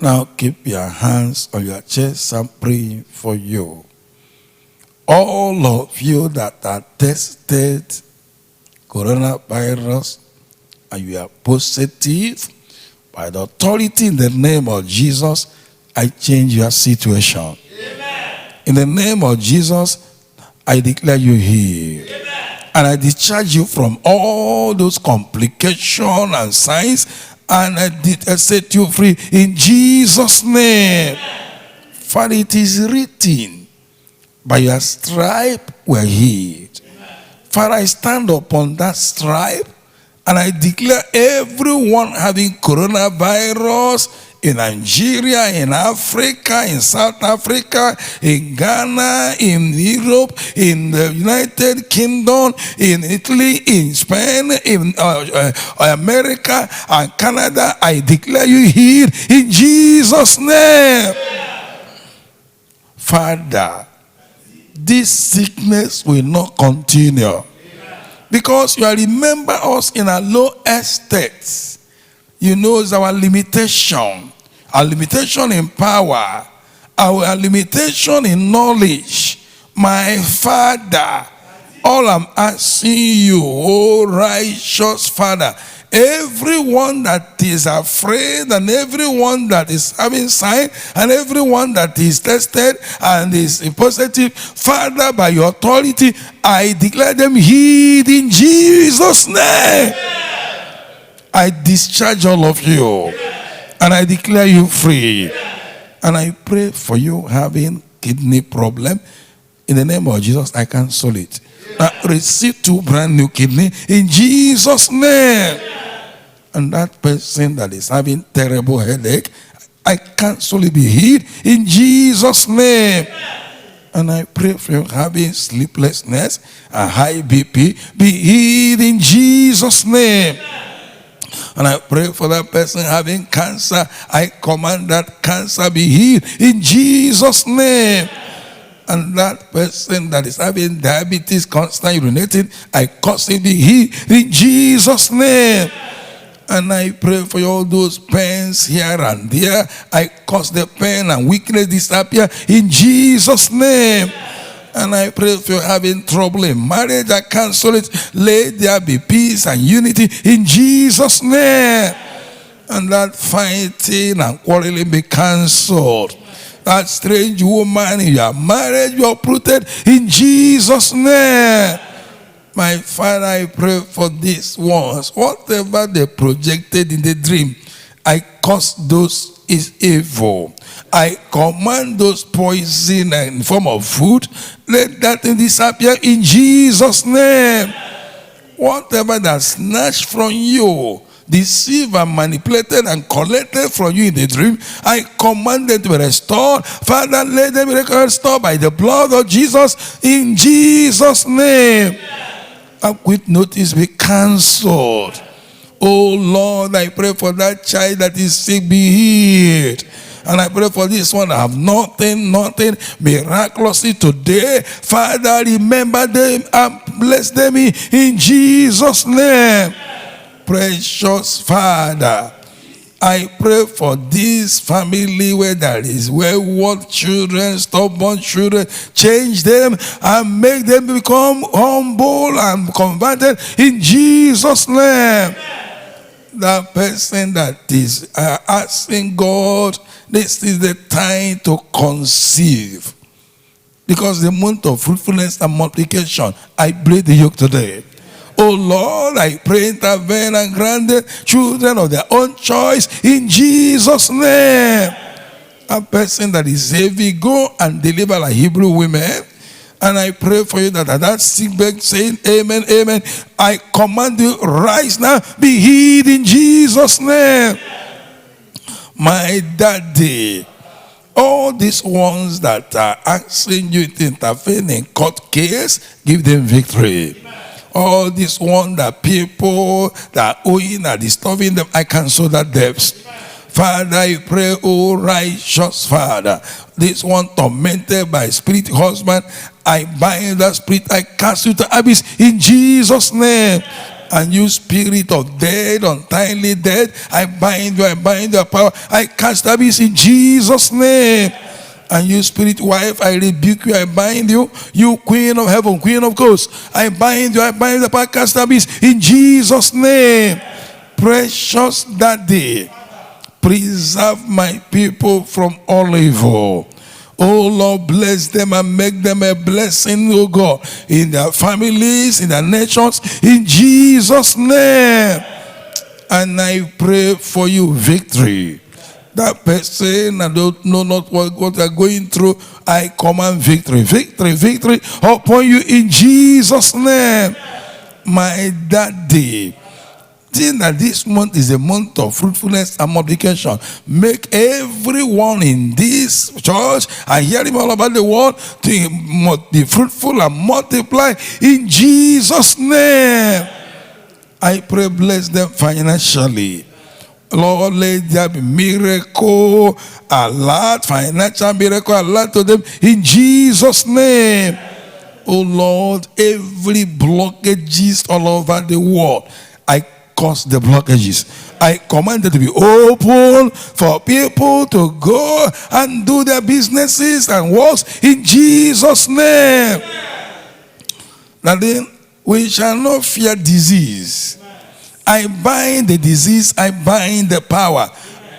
Now keep your hands on your chest and pray for you. All of you that are tested coronavirus and you are positive, by the authority in the name of Jesus, I change your situation. Amen. In the name of Jesus, I declare you healed. Amen. And I discharge you from all those complications and signs, and I set you free in Jesus' name. Amen. For it is written, by your stripe we're healed. Amen. For I stand upon that stripe, and I declare everyone having coronavirus in Nigeria, in Africa, in South Africa, in Ghana, in Europe, in the United Kingdom, in Italy, in Spain, in America and Canada, I declare you healed in Jesus' name. Father, this sickness will not continue. Because you remember us in our low estates. You know it's our limitation. Our limitation in power. Our limitation in knowledge. My Father, all I'm asking you, oh righteous Father, everyone that is afraid and everyone that is having sign and everyone that is tested and is positive, Father, by your authority, I declare them healed in Jesus' name. I discharge all of you and I declare you free. And I pray for you having kidney problem. In the name of Jesus, I cancel it. Now receive 2 brand new kidney in Jesus' name. And that person that is having terrible headache, I cancel it, be healed in Jesus' name. And I pray for you having sleeplessness, a high BP, be healed in Jesus' name. And I pray for that person having cancer, I command that cancer be healed in Jesus' name. And that person that is having diabetes, constant urinating, I cause it be healed in Jesus' name. And I pray for all those pains here and there. I cause the pain and weakness disappear in Jesus' name. And I pray for you having trouble in marriage. I cancel it. Let there be peace and unity in Jesus' name. And that fighting and quarreling be cancelled. That strange woman in your marriage, you are uprooted in Jesus' name. My Father, I pray for these ones. Whatever they projected in the dream, I curse those is evil. I command those poison in form of food. Let that thing disappear in Jesus' name. Whatever that snatched from you, deceived and manipulated and collected from you in the dream, I command them to be restored. Father, let them be restored by the blood of Jesus in Jesus' name. A quick notice be cancelled. Oh Lord, I pray for that child that is sick, be healed. And I pray for this one that have nothing miraculously today. Father, remember them and bless them in Jesus' name. Precious Father, I pray for this family where there is wayward children, stubborn children. Change them and make them become humble and converted in Jesus' name. That person that is asking God, this is the time to conceive. Because the month of fruitfulness and multiplication, I break the yoke today. Oh Lord, I pray, intervene and grant the children of their own choice in Jesus' name. A person that is heavy, go and deliver like Hebrew women. And I pray for you that at that sick bed saying, amen, amen. I command you, rise now, be healed in Jesus' name. My daddy, all these ones that are asking you to intervene in court case, give them victory. All these ones that people that are owing are disturbing them, I cancel that debts. Father, I pray, oh righteous Father, this one tormented by spirit husband, I bind that spirit, I cast you to abyss in Jesus' name. And you spirit of death, untimely death, I bind your power. I cast abyss in Jesus' name. And you spirit wife, I rebuke you, I bind you. You queen of heaven, queen of ghosts, I bind you, I bind the power, cast abyss in Jesus' name. Precious Daddy, preserve my people from all evil. Oh Lord, bless them and make them a blessing, oh God, in their families, in their nations, in Jesus' name. And I pray for you victory. That person, I don't know not what they're going through, I command victory, victory, victory upon you in Jesus' name. My Daddy, seeing that this month is a month of fruitfulness and multiplication, make everyone in this church and hearing all about the world to be fruitful and multiply in Jesus' name. I pray, bless them financially. Lord, let there be miracle, a lot, financial miracle, a lot to them in Jesus' name. Oh Lord, every blockages all over the world, I cause the blockages. I command it to be open for people to go and do their businesses and works in Jesus' name. Now then, we shall not fear disease. I bind the disease, I bind the power.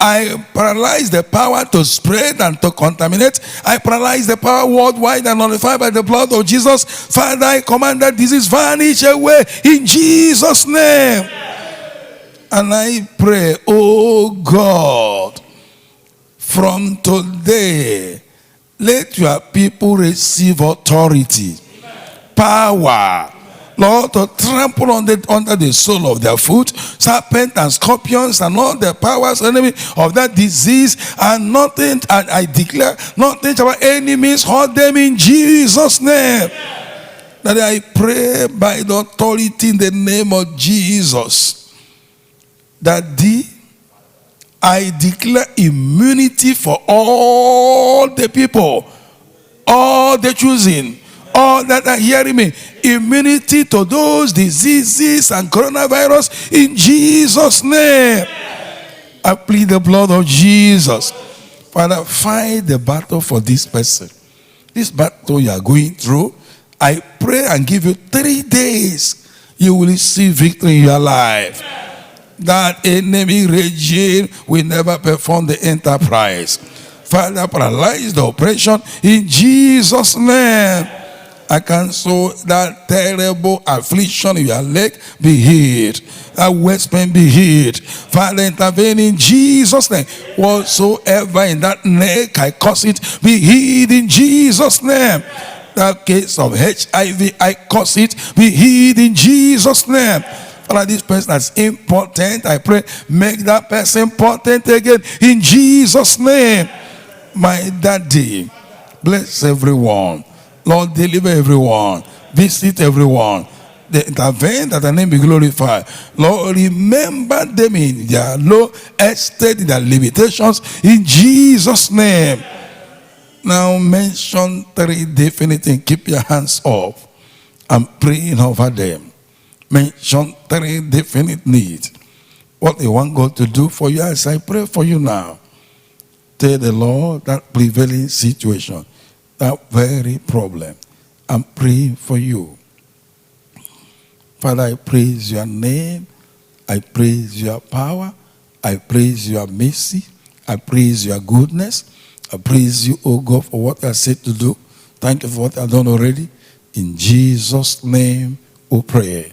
I paralyze the power to spread and to contaminate. I paralyze the power worldwide and nullified by the blood of Jesus. Father, I command that disease vanish away in Jesus' name. And I pray, oh God, from today, let your people receive authority, power, Lord, to trample under the sole of their foot, serpents and scorpions and all the powers, enemy of that disease, and nothing, and I declare, nothing shall our enemies hurt them in Jesus' name. That I pray by the authority in the name of Jesus, that I declare immunity for all the people, all the choosing, all that are hearing me, immunity to those diseases and coronavirus in Jesus' name. I plead the blood of Jesus. Father, fight the battle for this person. This battle you are going through, I pray and give you 3 days, you will receive victory in your life. That enemy regime will never perform the enterprise. Father, paralyze the operation in Jesus' name. I cancel that terrible affliction in your leg, be healed. That waist pain, be healed. Father, intervene in Jesus' name. Whatsoever in that neck, I cause it, be healed in Jesus' name. That case of HIV, I cause it, be healed in Jesus' name. Father, this person that's important, I pray, make that person important again in Jesus' name. My Daddy, bless everyone. Lord, deliver everyone. Visit everyone. They intervene that the name be glorified. Lord, remember them in their low estate, in their limitations, in Jesus' name. Now mention 3 definite things. Keep your hands up. I'm praying over them. Mention 3 definite needs. What they want God to do for you as I pray for you now. Tell the Lord that prevailing situation, that very problem. I'm praying for you. Father, I praise your name. I praise your power. I praise your mercy. I praise your goodness. I praise you, oh God, for what I said to do. Thank you for what I've done already. In Jesus' name we pray.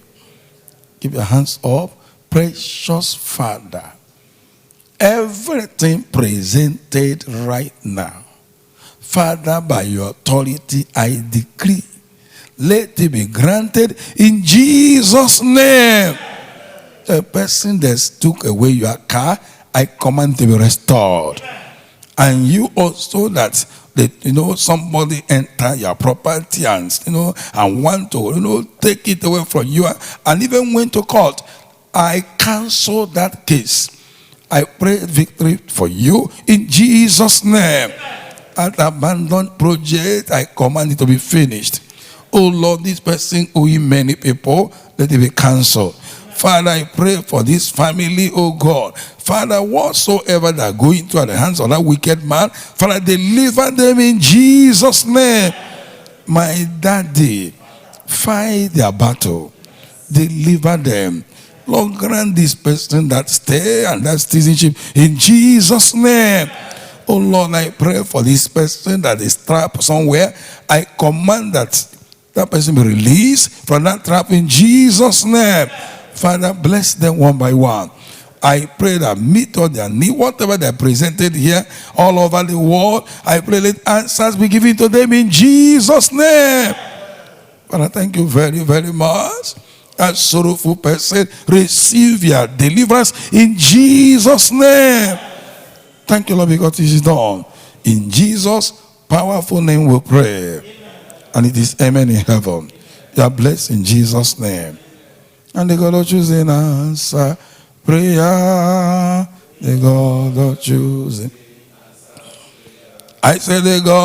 Keep your hands up. Precious Father, everything presented right now, Father, by your authority, I decree, let it be granted in Jesus' name. The person that took away your car, I command to be restored. And you also that somebody enter your property and and want to take it away from you and even went to court, I cancel that case. I pray victory for you in Jesus' name. At abandoned project, I command it to be finished. Oh Lord, this person owing many people, let it be cancelled. Father, I pray for this family, oh God. Father, whatsoever they are going to at the hands of that wicked man, Father, deliver them in Jesus' name. My daddy, fight their battle. Deliver them. Lord, grant this person that stay and that citizenship in Jesus' name. Oh Lord, I pray for this person that is trapped somewhere. I command that person be released from that trap in Jesus' name. Father, bless them one by one. I pray that meet all their need, whatever they are presented here, all over the world. I pray let answers be given to them in Jesus' name. Father, thank you very, very much. That sorrowful person, receive your deliverance in Jesus' name. Thank you, Lord, because it is done. In Jesus' powerful name we pray. And it is amen in heaven. You are blessed in Jesus' name. And the God of choosing answer prayer. The God of choosing. I say the God.